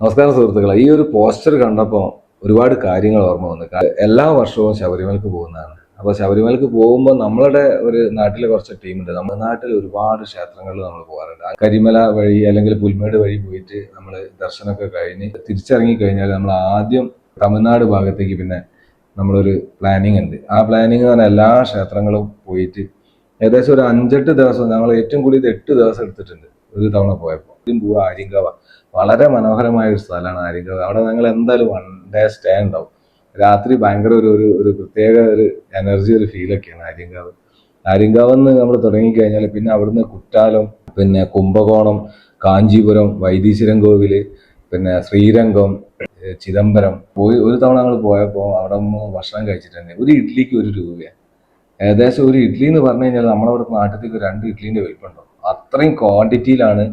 നമസ്കാരം സുഹൃത്തുക്കളെ. ഈ ഒരു പോസ്റ്റർ കണ്ടപ്പോൾ ഒരുപാട് കാര്യങ്ങൾ ഓർമ്മ വന്നു. എല്ലാ വർഷവും ശബരിമലക്ക് പോകുന്നതാണ്. അപ്പോൾ ശബരിമലക്ക് പോകുമ്പോൾ നമ്മളുടെ ഒരു നാട്ടിലെ കുറച്ച് ടീമുണ്ട്. നമ്മുടെ നാട്ടിൽ ഒരുപാട് ക്ഷേത്രങ്ങളിൽ നമ്മൾ പോകാറുണ്ട്. കരിമല വഴി അല്ലെങ്കിൽ പുൽമേട് വഴി പോയിട്ട് നമ്മൾ ദർശനമൊക്കെ കഴിഞ്ഞ് തിരിച്ചിറങ്ങി കഴിഞ്ഞാൽ നമ്മൾ ആദ്യം തമിഴ്നാട് ഭാഗത്തേക്ക് പിന്നെ നമ്മളൊരു പ്ലാനിങ് ഉണ്ട്. ആ പ്ലാനിങ് എന്ന് പറഞ്ഞാൽ എല്ലാ ക്ഷേത്രങ്ങളും പോയിട്ട് ഏകദേശം ഒരു 5-8 ദിവസം, ഞങ്ങൾ ഏറ്റവും കൂടിയത് 8 ദിവസം എടുത്തിട്ടുണ്ട് ഒരു തവണ പോയപ്പോൾ. ആദ്യം പോവുക ആര്യങ്കാവ. വളരെ മനോഹരമായ ഒരു സ്ഥലമാണ് ആര്യങ്കാവ്. അവിടെ ഞങ്ങൾ എന്തായാലും 1 ഡേ സ്റ്റേ ഉണ്ടാവും. രാത്രി ഭയങ്കര ഒരു ഒരു ഒരു പ്രത്യേക ഒരു എനർജി, ഒരു ഫീലൊക്കെയാണ് ആര്യങ്കാവ്. ആര്യങ്കാവെന്ന് നമ്മൾ തുടങ്ങിക്കഴിഞ്ഞാൽ പിന്നെ അവിടുന്ന് കുറ്റാലം, പിന്നെ കുംഭകോണം, കാഞ്ചീപുരം, വൈദീശ്വരം കോവില്, പിന്നെ ശ്രീരംഗം, ചിദംബരം പോയി. ഒരു തവണ ഞങ്ങൾ പോയപ്പോൾ അവിടെ നിന്ന് ഭക്ഷണം കഴിച്ചിട്ടുണ്ട്. ഒരു ഇഡ്ഡലിക്ക് 1 രൂപയാണ്. ഏകദേശം ഒരു ഇഡ്ഡലി എന്ന് പറഞ്ഞു കഴിഞ്ഞാൽ നമ്മളവിടെ നാട്ടിലേക്ക് 2 ഇഡ്ഡലിന്റെ വലിപ്പമുണ്ടാവും. അത്രയും ക്വാണ്ടിറ്റിയിലാണ്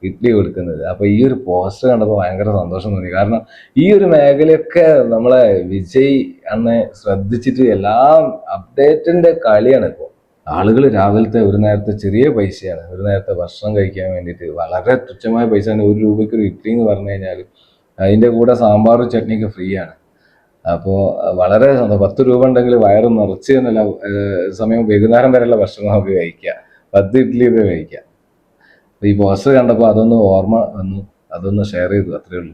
ഇഡ്ഡലി കൊടുക്കുന്നത്. അപ്പൊ ഈ ഒരു പോസ്റ്റർ കണ്ടപ്പോൾ ഭയങ്കര സന്തോഷം തോന്നി. കാരണം ഈ ഒരു മേഖലയൊക്കെ നമ്മളെ വിജയ് അന്ന് ശ്രദ്ധിച്ചിട്ട് എല്ലാം അപ്ഡേറ്റിന്റെ കളിയാണ് ഇപ്പോൾ. ആളുകൾ രാവിലത്തെ ഒരു നേരത്തെ ചെറിയ പൈസയാണ്, ഒരു നേരത്തെ ഭക്ഷണം കഴിക്കാൻ വേണ്ടിയിട്ട് വളരെ തുച്ഛമായ പൈസയാണ്. 1 രൂപയ്ക്ക് ഒരു ഇഡ്ഡലി എന്ന് പറഞ്ഞു കഴിഞ്ഞാൽ അതിന്റെ കൂടെ സാമ്പാറും ചട്നിയൊക്കെ ഫ്രീ ആണ്. അപ്പോൾ വളരെ 10 രൂപ ഉണ്ടെങ്കിൽ വയറ് നിറച്ച് എന്നല്ല, സമയം വൈകുന്നേരം വരെയുള്ള ഭക്ഷണം നമുക്ക് കഴിക്കാം. 10 ഇഡ്ഡലി ഒക്കെ കഴിക്കാം. ഈ പോസ്റ്റർ കണ്ടപ്പോൾ അതൊന്ന് ഓർമ്മ വന്നു, അതൊന്ന് ഷെയർ ചെയ്തു, അത്രേ ഉള്ളൂ.